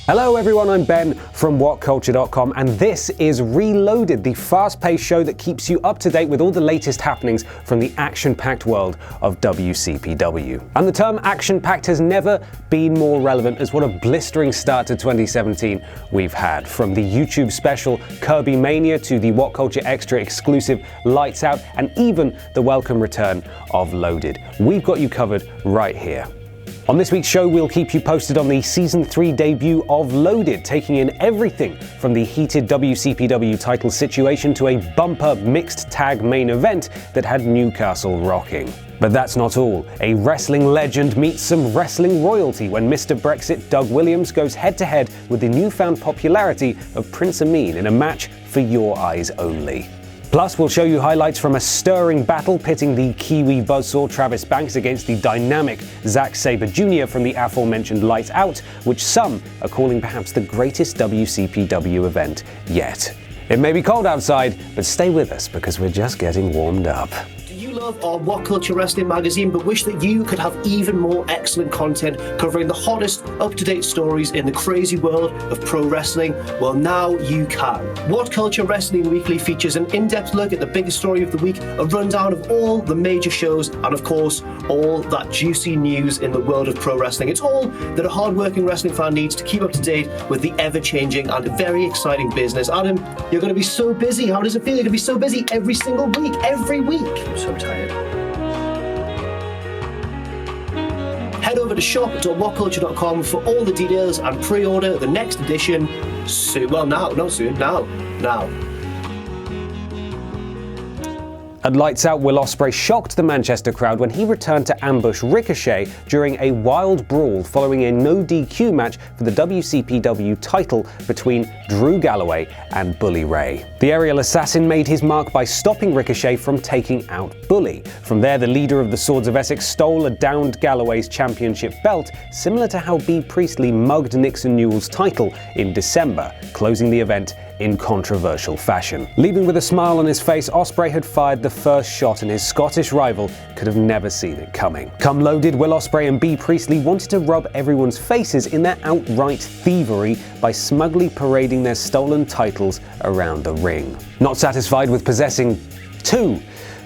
Hello everyone, I'm Ben from WhatCulture.com and this is Reloaded, the fast-paced show that keeps you up to date with all the latest happenings from the action-packed world of WCPW. And the term action-packed has never been more relevant, as what a blistering start to 2017 we've had. From the YouTube special Kirby Mania to the What Culture Extra exclusive Lights Out and even the welcome return of Loaded. We've got you covered right here. On this week's show, we'll keep you posted on the Season 3 debut of Loaded, taking in everything from the heated WCPW title situation to a bumper mixed tag main event that had Newcastle rocking. But that's not all. A wrestling legend meets some wrestling royalty when Mr. Brexit Doug Williams goes head-to-head with the newfound popularity of Prince Ameen in a match for your eyes only. Plus, we'll show you highlights from a stirring battle pitting the Kiwi buzzsaw Travis Banks against the dynamic Sabre Jr. from the aforementioned Lights Out, which some are calling perhaps the greatest WCPW event yet. It may be cold outside, but stay with us because we're just getting warmed up. You love our What Culture Wrestling magazine, but wish that you could have even more excellent content covering the hottest, up-to-date stories in the crazy world of pro wrestling? Well, now you can. What Culture Wrestling Weekly features an in-depth look at the biggest story of the week, a rundown of all the major shows, and of course, all that juicy news in the world of pro wrestling. It's all that a hard-working wrestling fan needs to keep up to date with the ever-changing and very exciting business. Adam, you're going to be so busy. How does it feel? You're going to be so busy every single week, every week. So tired. Head over to shop.whatculture.com for all the details and pre-order the next edition soon. Well, now. At Lights Out, Will Ospreay shocked the Manchester crowd when he returned to ambush Ricochet during a wild brawl following a no DQ match for the WCPW title between Drew Galloway and Bully Ray. The aerial assassin made his mark by stopping Ricochet from taking out Bully. From there, the leader of the Swords of Essex stole a downed Galloway's championship belt, similar to how B. Priestley mugged Nixon Newell's title in December, closing the event in controversial fashion. Leaving with a smile on his face, Ospreay had fired the first shot and his Scottish rival could have never seen it coming. Come Loaded, Will Ospreay and B. Priestley wanted to rub everyone's faces in their outright thievery by smugly parading their stolen titles around the ring. Not satisfied with possessing two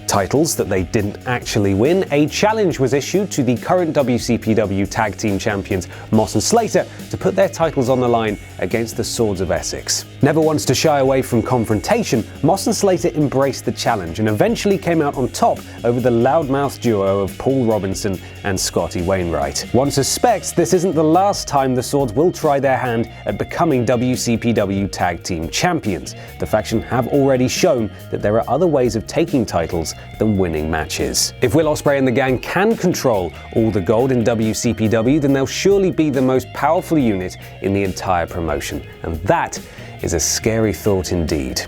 titles that they didn't actually win, a challenge was issued to the current WCPW Tag Team Champions Moss and Slater to put their titles on the line against the Swords of Essex. Never once to shy away from confrontation, Moss and Slater embraced the challenge and eventually came out on top over the loudmouth duo of Paul Robinson and Scotty Wainwright. One suspects this isn't the last time the Swords will try their hand at becoming WCPW Tag Team Champions. The faction have already shown that there are other ways of taking titles than winning matches. If Will Ospreay and the gang can control all the gold in WCPW, then they'll surely be the most powerful unit in the entire promotion. And that is a scary thought indeed.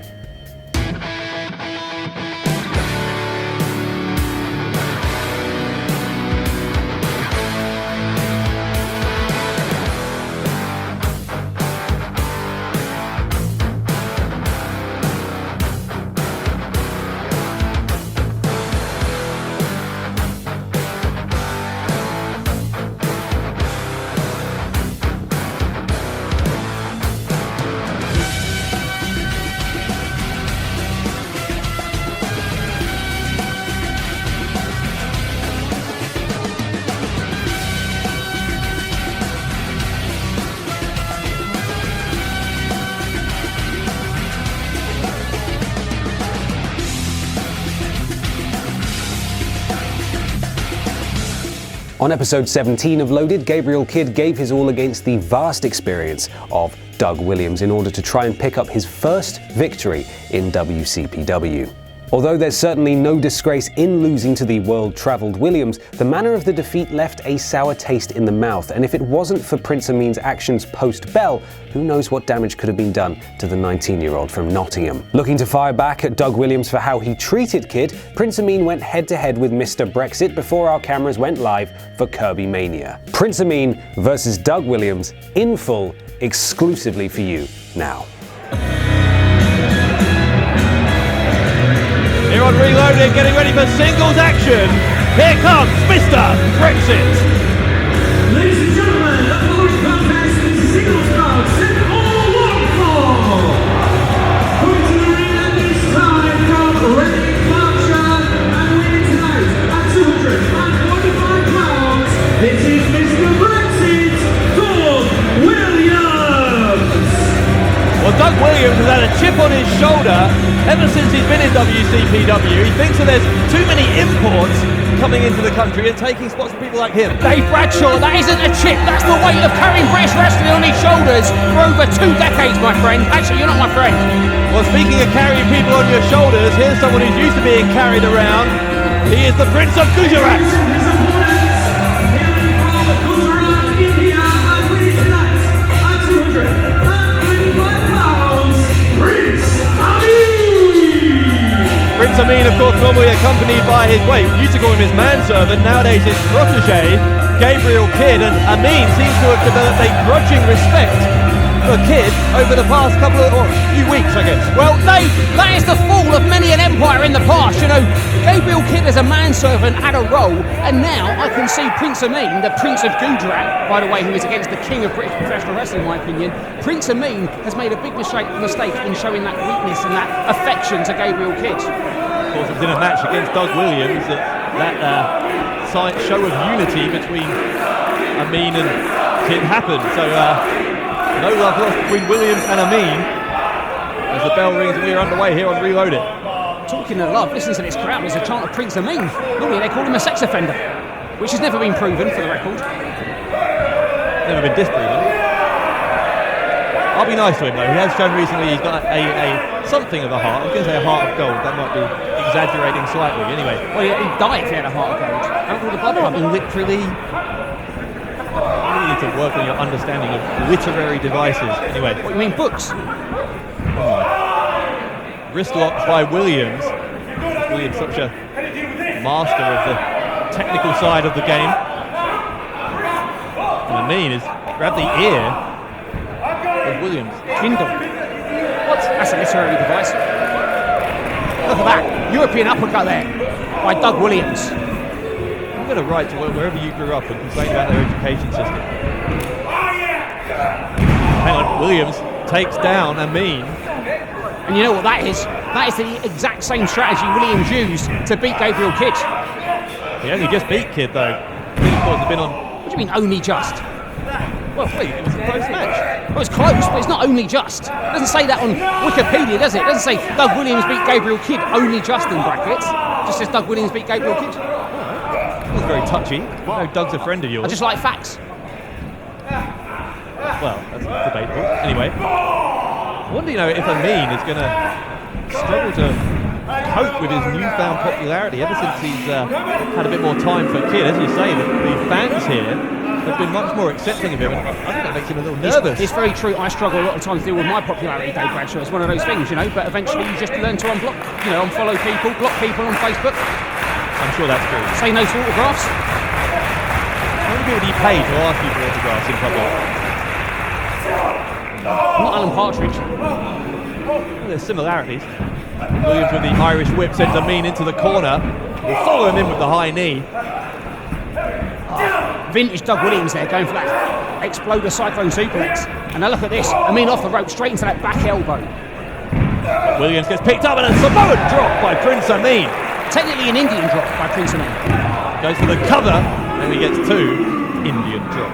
On episode 17 of Loaded, Gabriel Kidd gave his all against the vast experience of Doug Williams in order to try and pick up his first victory in WCPW. Although there's certainly no disgrace in losing to the world-travelled Williams, the manner of the defeat left a sour taste in the mouth, and if it wasn't for Prince Ameen's actions post-bell, who knows what damage could have been done to the 19-year-old from Nottingham. Looking to fire back at Doug Williams for how he treated Kidd, Prince Ameen went head-to-head with Mr. Brexit before our cameras went live for Kirby Mania. Prince Ameen versus Doug Williams in full, exclusively for you now. Here on Reloaded, getting ready for singles action. Here comes Mr. Brexit. Ladies and gentlemen, the following contest is a singles bout chip on his shoulder ever since he's been in WCPW. He thinks that there's too many imports coming into the country and taking spots from people like him. Dave Bradshaw, that isn't a chip, that's the weight of carrying British wrestling on his shoulders for over 2 decades, my friend. Actually, you're not my friend. Well, speaking of carrying people on your shoulders, here's someone who's used to being carried around. He is the Prince of Gujarat. Prince Ameen, of course, normally accompanied by his, well, he used to call him his manservant, nowadays his protege, Gabriel Kidd, and Ameen seems to have developed a grudging respect for Kidd over the past few weeks, I guess. Well, Dave, that is the fall of many an empire in the past. You know, Gabriel Kidd as a manservant had a role, and now I can see Prince Ameen, the Prince of Gujarat, by the way, who is against the king of British professional wrestling, in my opinion. Prince Ameen has made a big mistake in showing that weakness and that affection to Gabriel Kidd. Of course, it was in a match against Doug Williams that show of unity between Ameen and Kidd happened. So no love lost between Williams and Ameen as the bell rings and we are underway here on Reloaded. Talking of love, listen to this crowd. There's a chant of Prince Ameen. Normally they call him a sex offender, which has never been proven for the record. Never been disproven. I'll be nice to him though. He has shown recently he's got a something of a heart. I was going to say a heart of gold. That might be exaggerating slightly. Anyway. Well, he'd die if he had a heart of gold. Don't call the blood I mean, literally. You need to work on your understanding of literary devices. Anyway. What, you mean books? Wrist locks by Williams. Williams, such a master of the technical side of the game. And Ameen has grabbed the ear of Williams. Kindle. What? That's a literary device. Look at that. European uppercut there by Doug Williams. I'm going to write to wherever you grew up and complain about their education system. Hang on. Williams takes down Ameen. And you know what that is? That is the exact same strategy Williams used to beat Gabriel Kidd. He only just beat Kidd though. Kidd, of course, has been on. What do you mean only just? Well, wait, it was a close match. Well, it's close, but it's not only just. It doesn't say that on Wikipedia, does it? It doesn't say Doug Williams beat Gabriel Kidd only just in brackets. It just says Doug Williams beat Gabriel Kidd. That was very touchy. I know Doug's a friend of yours. I just like facts. Well, that's debatable. Anyway, I wonder, if Ameen is going to struggle to cope with his newfound popularity ever since he's had a bit more time for Kidd. As you say, the fans here have been much more accepting of him, and I think that makes him a little nervous. It's very true. I struggle a lot of times to deal with my popularity, Dave Bradshaw. It's one of those things, but eventually you just learn to unblock, unfollow people, block people on Facebook. I'm sure that's true. Say no to autographs. How many people do you pay to ask you for autographs in public? Not Alan Partridge. Well, there's similarities. Williams with the Irish whip sends Ameen into the corner. Will follow him in with the high knee. Vintage Doug Williams there, going for that exploder cyclone suplex. And now look at this. Ameen off the rope, straight into that back elbow. Williams gets picked up and a Samoan drop by Prince Ameen. Technically an Indian drop by Prince Ameen. Goes for the cover, and he gets 2 Indian drop.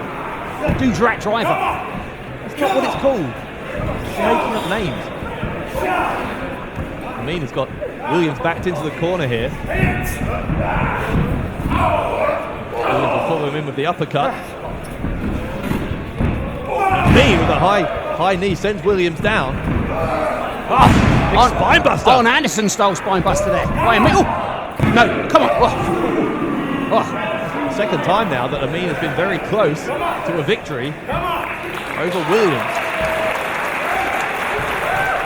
Gujarat driver. That's not what it's called. You're making up names. Ameen has got Williams backed into the corner here. Williams will follow him in with the uppercut. Ameen with a high knee sends Williams down. Big spine buster. Oh, an Anderson style spine buster there. By Ameen. No, come on. Second time now that Ameen has been very close to a victory over Williams.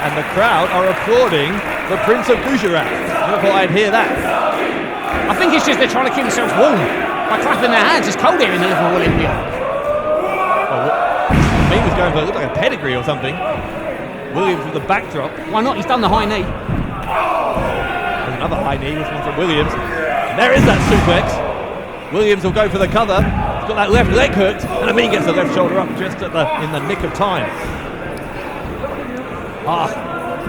And the crowd are applauding the Prince of Gujarat. I thought I'd hear that. I think it's just they're trying to keep themselves warm by clapping their hands. It's cold here in the Liverpool Olympia. Ameen was going for, it looked like a pedigree or something. Williams with the backdrop. Why not? He's done the high knee. There's another high knee, this one from Williams. And there is that suplex. Williams will go for the cover. He's got that left leg hooked, and Ameen gets the left shoulder up just in the nick of time.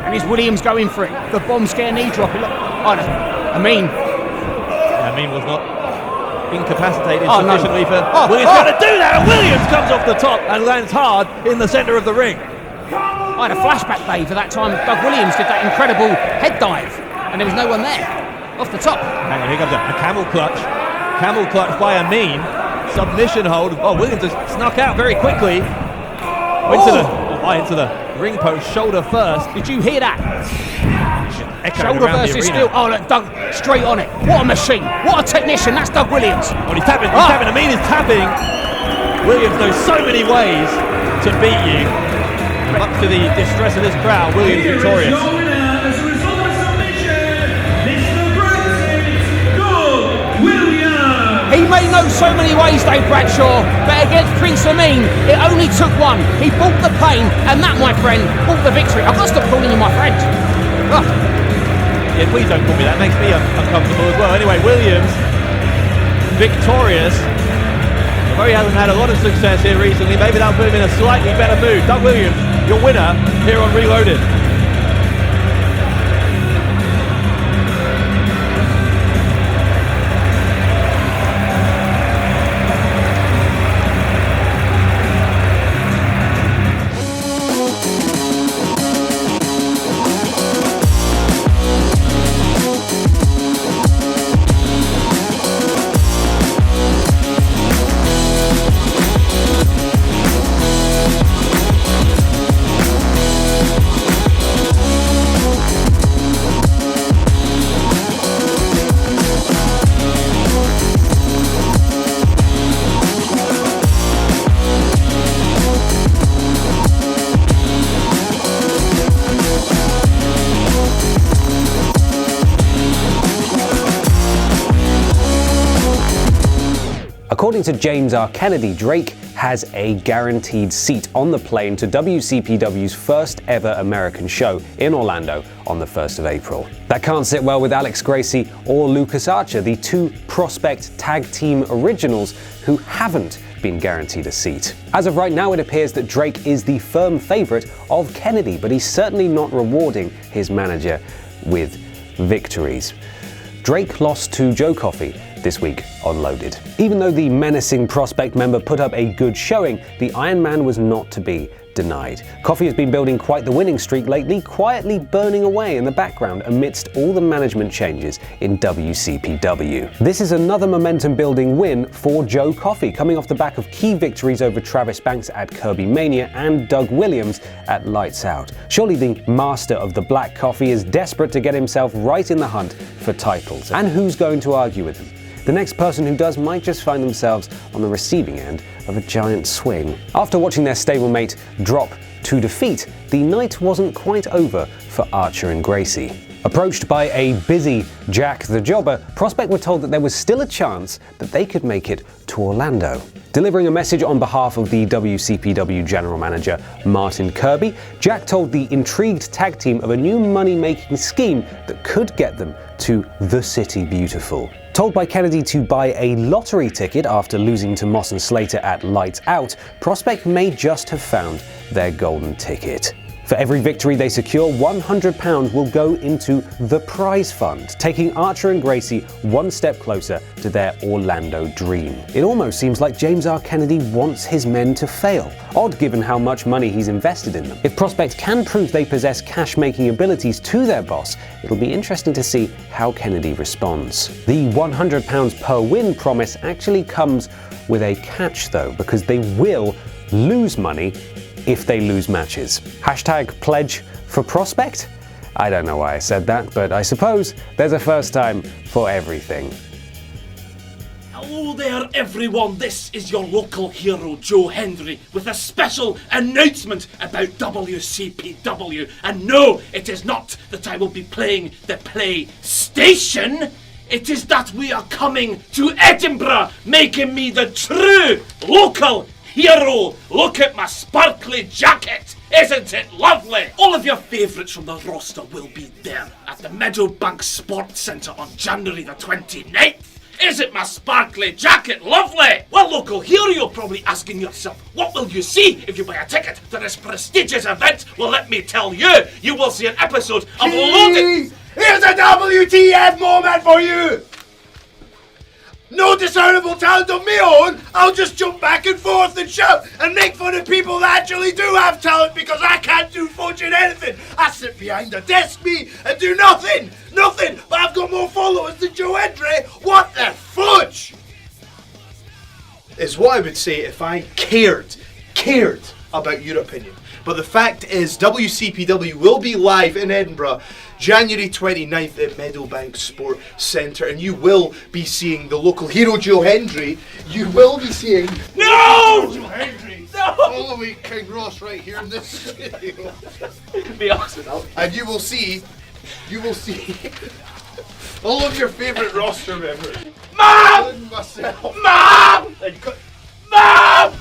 And is Williams going for it? The bomb scare knee drop. Ameen. Yeah, Ameen was not incapacitated sufficiently for Williams to do that, and Williams comes off the top and lands hard in the centre of the ring. I had a flashback, Dave, for that time Doug Williams did that incredible head dive, and there was no one there. Off the top. Hang on, here comes a camel clutch. Camel clutch by Ameen. Submission hold. Oh, Williams has snuck out very quickly. Into the ring post, shoulder first. Did you hear that? Shoulder versus steel. Oh, look, Doug straight on it. What a machine. What a technician. That's Doug Williams. Well, he's tapping. Ameen is tapping. Williams knows so many ways to beat you. Up to the distress of this crowd, Williams victorious. He may know so many ways, Dave Bradshaw, but against Prince Ameen, it only took one. He bought the pain, and that, my friend, bought the victory. I've got to stop calling you my friend. Oh. Yeah, please don't call me that. Makes me uncomfortable as well. Anyway, Williams victorious. Although he hasn't had a lot of success here recently, maybe that'll put him in a slightly better mood. Doug Williams, your winner here on Reloaded. According to James R. Kennedy, Drake has a guaranteed seat on the plane to WCPW's first ever American show in Orlando on the 1st of April. That can't sit well with Alex Gracie or Lucas Archer, the two Prospect tag team originals who haven't been guaranteed a seat. As of right now, it appears that Drake is the firm favourite of Kennedy, but he's certainly not rewarding his manager with victories. Drake lost to Joe Coffey this week on Loaded. Even though the menacing Prospect member put up a good showing, the Iron Man was not to be denied. Coffey has been building quite the winning streak lately, quietly burning away in the background amidst all the management changes in WCPW. This is another momentum-building win for Joe Coffey, coming off the back of key victories over Travis Banks at Kirby Mania and Doug Williams at Lights Out. Surely the master of the Black Coffee is desperate to get himself right in the hunt for titles. And who's going to argue with him? The next person who does might just find themselves on the receiving end of a giant swing. After watching their stablemate drop to defeat, the night wasn't quite over for Archer and Gracie. Approached by a busy Jack the Jobber, Prospect were told that there was still a chance that they could make it to Orlando. Delivering a message on behalf of the WCPW General Manager Martin Kirby, Jack told the intrigued tag team of a new money-making scheme that could get them to the City Beautiful. Told by Kennedy to buy a lottery ticket after losing to Moss and Slater at Lights Out, Prospect may just have found their golden ticket. For every victory they secure, £100 will go into the prize fund, taking Archer and Gracie one step closer to their Orlando dream. It almost seems like James R. Kennedy wants his men to fail, odd given how much money he's invested in them. If Prospect can prove they possess cash-making abilities to their boss, it'll be interesting to see how Kennedy responds. The £100 per win promise actually comes with a catch though, because they will lose money if they lose matches. Hashtag pledge for Prospect? I don't know why I said that, but I suppose there's a first time for everything. Hello there everyone, this is your local hero Joe Hendry with a special announcement about WCPW. And no, it is not that I will be playing the PlayStation. It is that we are coming to Edinburgh, making me the true local hero. Look at my sparkly jacket. Isn't it lovely? All of your favourites from the roster will be there at the Meadowbank Sports Centre on January the 29th. Isn't my sparkly jacket lovely? Well, local hero, you're probably asking yourself, what will you see if you buy a ticket to this prestigious event? Well, let me tell you, you will see an episode of Loaded. Here's a WTF moment for you! no discernible talent of my own, I'll just jump back and forth and shout and make fun of people that actually do have talent because I can't do fudging anything. I sit behind a desk, me, and do nothing. Nothing. But I've got more followers than Joe Hendry. What the fudge? Is what I would say if I cared about your opinion. But the fact is, WCPW will be live in Edinburgh January 29th at Meadowbank Sport Centre, and you will be seeing the local hero Joe Hendry. You will be seeing Joe Hendry following King Ross right here in this studio. Be awesome. And you will see all of your favourite roster members. Mom! Myself. Mom! Mom!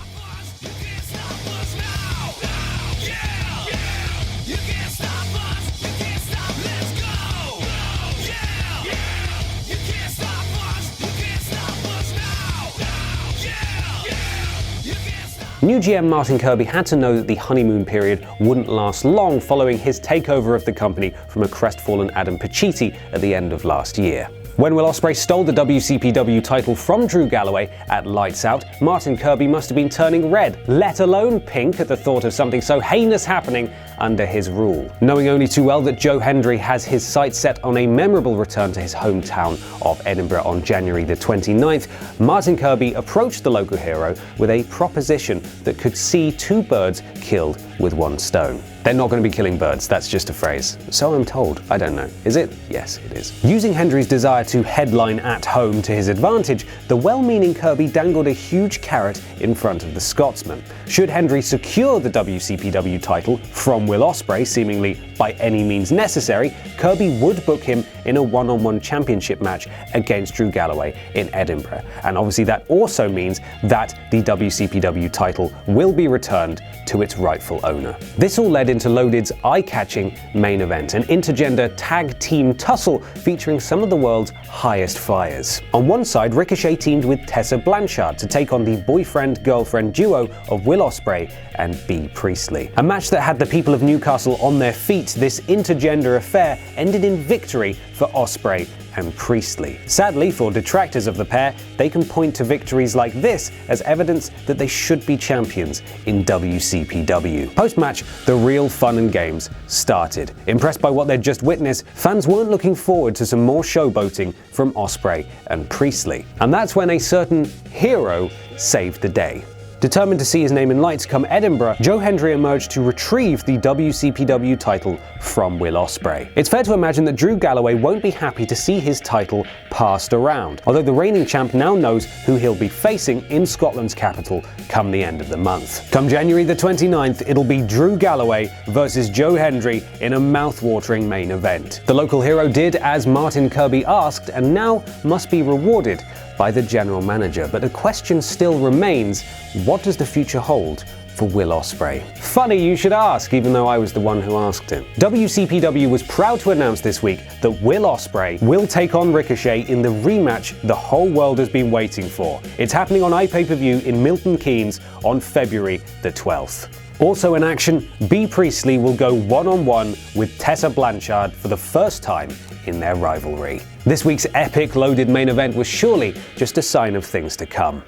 New GM Martin Kirby had to know that the honeymoon period wouldn't last long following his takeover of the company from a crestfallen Adam Pacitti at the end of last year. When Will Ospreay stole the WCPW title from Drew Galloway at Lights Out, Martin Kirby must have been turning red, let alone pink, at the thought of something so heinous happening under his rule. Knowing only too well that Joe Hendry has his sights set on a memorable return to his hometown of Edinburgh on January the 29th, Martin Kirby approached the local hero with a proposition that could see two birds killed with one stone. They're not going to be killing birds, that's just a phrase. So I'm told. I don't know. Is it? Yes, it is. Using Hendry's desire to headline at home to his advantage, the well-meaning Kirby dangled a huge carrot in front of the Scotsman. Should Hendry secure the WCPW title from Will Ospreay, seemingly by any means necessary, Kirby would book him in a one-on-one championship match against Drew Galloway in Edinburgh. And obviously that also means that the WCPW title will be returned to its rightful owner. This all led into Loaded's eye-catching main event, an intergender tag team tussle featuring some of the world's highest flyers. On one side, Ricochet teamed with Tessa Blanchard to take on the boyfriend-girlfriend duo of Will Ospreay and Bea Priestley. A match that had the people of Newcastle on their feet, this intergender affair ended in victory for Ospreay and Priestley. Sadly, for detractors of the pair, they can point to victories like this as evidence that they should be champions in WCPW. Post-match, the real fun and games started. Impressed by what they'd just witnessed, fans weren't looking forward to some more showboating from Ospreay and Priestley. And that's when a certain hero saved the day. Determined to see his name in lights come Edinburgh, Joe Hendry emerged to retrieve the WCPW title from Will Ospreay. It's fair to imagine that Drew Galloway won't be happy to see his title passed around, although the reigning champ now knows who he'll be facing in Scotland's capital come the end of the month. Come January the 29th, it'll be Drew Galloway versus Joe Hendry in a mouth-watering main event. The local hero did as Martin Kirby asked and now must be rewarded by the general manager. But the question still remains, what does the future hold for Will Ospreay? Funny you should ask, even though I was the one who asked him. WCPW was proud to announce this week that Will Ospreay will take on Ricochet in the rematch the whole world has been waiting for. It's happening on iPay-per-view in Milton Keynes on February the 12th. Also in action, Bea Priestley will go one-on-one with Tessa Blanchard for the first time in their rivalry. This week's epic Loaded main event was surely just a sign of things to come.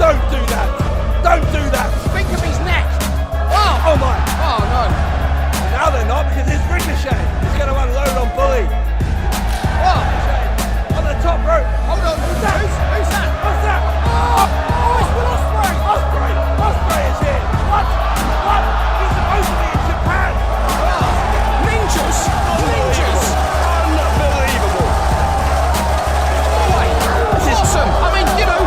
Don't do that! Don't do that! Think of his neck! Oh! Oh my! Oh no! Now they're not, because it's Ricochet. He's going to unload on Bully. Oh! On the top rope. Hold on! Who's that? Who's that? What's that? Oh! It's Will Ospreay! Ospreay! Ospreay is here! What? What? He's supposed to be in Japan! Ninjas! Ninjas! Unbelievable! Wait, this is awesome! I mean, you know...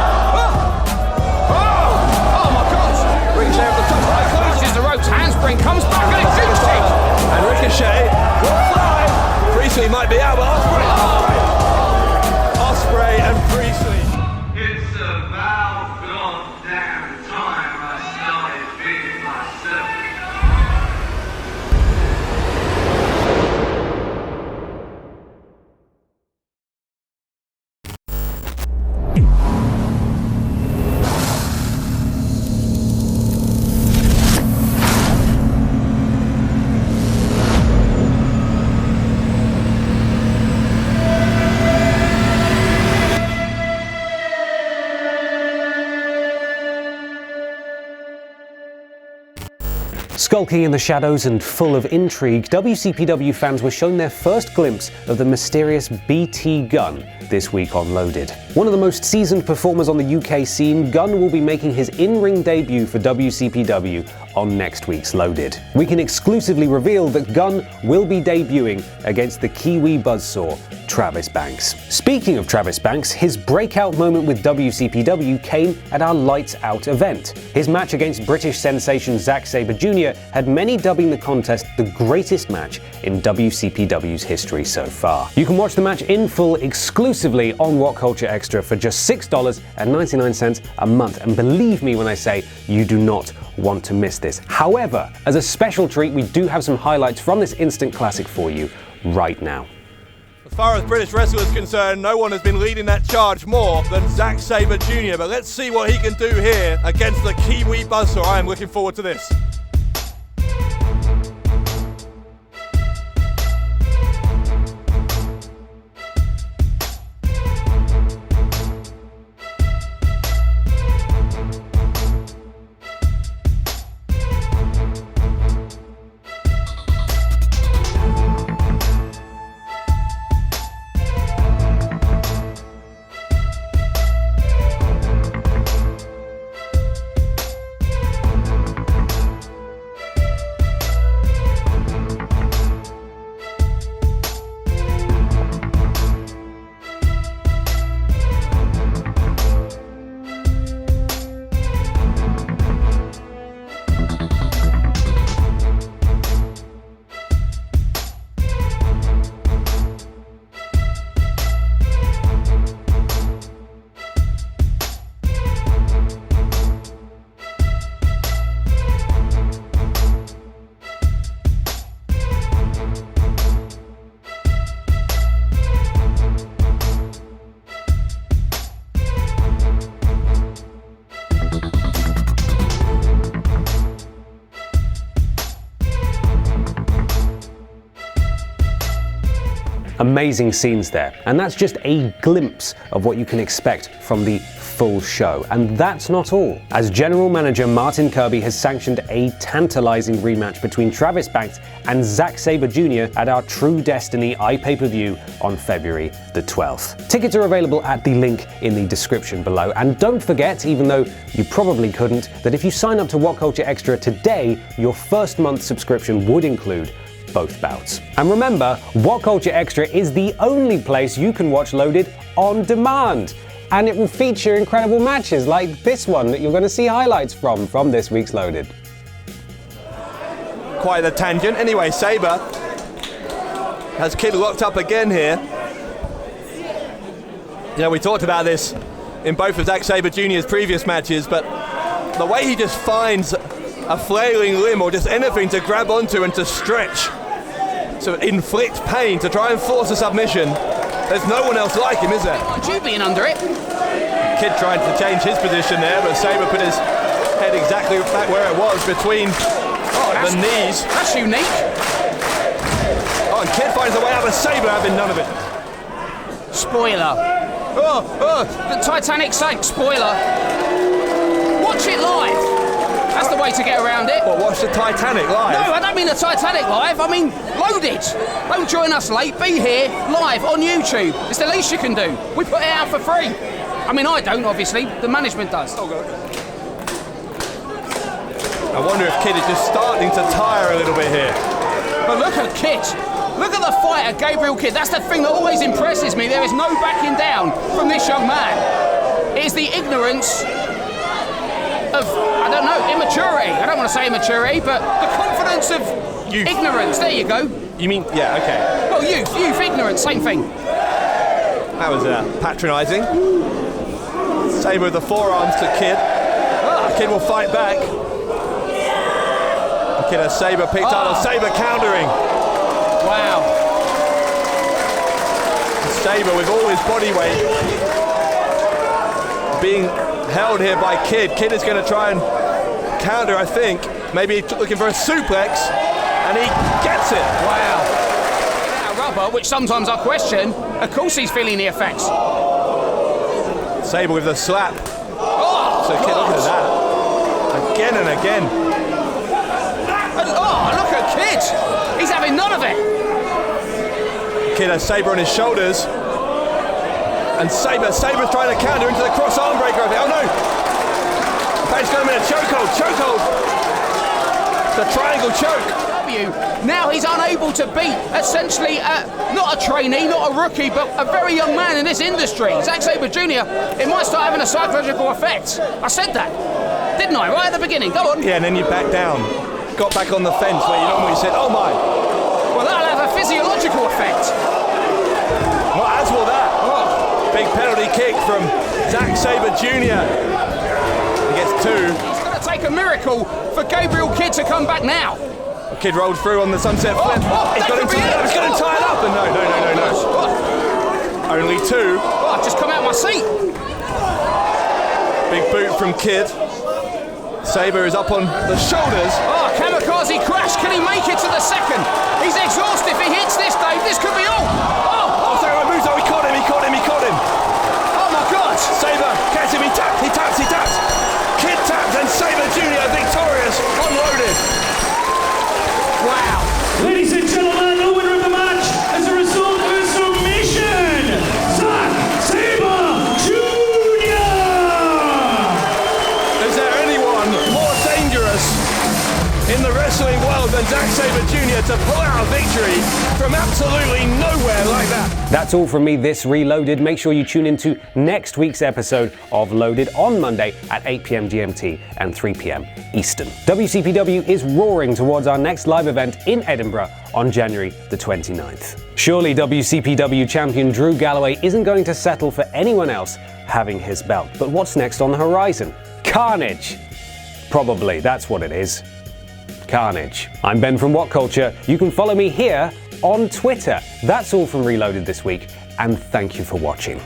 Skulking in the shadows and full of intrigue, WCPW fans were shown their first glimpse of the mysterious BT Gunn this week on Loaded. One of the most seasoned performers on the UK scene, Gunn will be making his in-ring debut for WCPW on next week's Loaded. We can exclusively reveal that Gunn will be debuting against the Kiwi buzzsaw, Travis Banks. Speaking of Travis Banks, his breakout moment with WCPW came at our Lights Out event. His match against British sensation Sabre Jr. had many dubbing the contest the greatest match in WCPW's history so far. You can watch the match in full exclusively on What Culture Extra for just $6.99 a month, and believe me when I say you do not want to miss this. However, as a special treat, we do have some highlights from this instant classic for you right now. As far as British wrestling is concerned, no one has been leading that charge more than Sabre Jr. But let's see what he can do here against the Kiwi buzzsaw. I am looking forward to this. Amazing scenes there, and that's just a glimpse of what you can expect from the full show. And that's not all, as General Manager Martin Kirby has sanctioned a tantalizing rematch between Travis Banks and Sabre Jr. at our True Destiny iPay-per-view on February the 12th. Tickets are available at the link in the description below, and don't forget, even though you probably couldn't, that if you sign up to What Culture Extra today, your first month subscription would include both bouts. And remember, What Culture Extra is the only place you can watch Loaded on demand. And it will feature incredible matches like this one that you're going to see highlights from this week's Loaded. Quite a tangent. Anyway, Sabre has Kid locked up again here. You know, we talked about this in both of Sabre Jr.'s previous matches, but the way he just finds a flailing limb or just anything to grab onto and to stretch, to inflict pain, to try and force a submission. There's no one else like him, is there? Aren't you being under it? Kid trying to change his position there, but Sabre put his head exactly back where it was, between the knees. That's unique. Oh, and Kid finds a way out, but Sabre having none of it. Spoiler. The Titanic sank. Spoiler. Watch it live. That's the way to get around it. Well, watch the Titanic live? No, I don't mean the Titanic live. I mean Loaded. Don't join us late. Be here live on YouTube. It's the least you can do. We put it out for free. I mean, I don't, obviously. The management does. Oh, God. I wonder if Kid is just starting to tire a little bit here. But look at Kid. Look at the fight at Gabriel Kidd. That's the thing that always impresses me. There is no backing down from this young man. It is the ignorance of, I don't know, immaturity. I don't want to say immaturity, but the confidence of youth. Ignorance. There you go. You mean, yeah, okay. Well, youth, ignorance, same thing. That was patronising. Sabre with the forearms to Kid. Kid will fight back. Kid has Sabre picked up, Sabre countering. Wow. Sabre with all his body weight being held here by Kid. Kid is going to try and counter, I think. Maybe looking for a suplex, and he gets it. Wow. Now rubber, which sometimes I question. Of course he's feeling the effects. Sabre with the slap. So Kid, look at that. Again and again. And, oh, look at Kid. He's having none of it. Kid has Sabre on his shoulders. And Sabre's trying to counter into the cross arm breaker. Oh no! He's got him in a chokehold. The triangle choke. Now he's unable to beat essentially not a trainee, not a rookie, but a very young man in this industry. Sabre Jr. It might start having a psychological effect. I said that, didn't I? Right at the beginning. Go on. Yeah, and then you back down. Got back on the fence where you normally said, "Oh my." Well, that'll have a physiological effect. Well, as will that. Oh. Big penalty kick from Sabre Jr. He gets 2. It's going to take a miracle for Gabriel Kidd to come back now. Kid rolled through on the sunset flip. He's got him tied up. And no. Only 2. Oh, I've just come out of my seat. Big boot from Kid. Sabre is up on the shoulders. Oh, kamikaze crash. Can he make it to the second? He's exhausted. If he hits this, Dave, this could be all. Oh, Sabre moves. Oh, he caught him. Oh my God. Sabre catches him. He taps. Kid taps and Sabre Jr. victorious. Unloaded. Wow. Ladies and gentlemen, the winner of the match as a result of a submission, Sabre Jr. Is there anyone more dangerous in the wrestling world than Sabre Jr. to pull out a victory from absolutely nowhere like that? That's all from me this Reloaded. Make sure you tune into next week's episode of Loaded on Monday at 8 p.m. GMT and 3 p.m. Eastern. WCPW is roaring towards our next live event in Edinburgh on January the 29th. Surely WCPW champion Drew Galloway isn't going to settle for anyone else having his belt. But what's next on the horizon? Carnage! Probably, that's what it is. Carnage. I'm Ben from What Culture. You can follow me here on Twitter. That's all from Reloaded this week, and thank you for watching.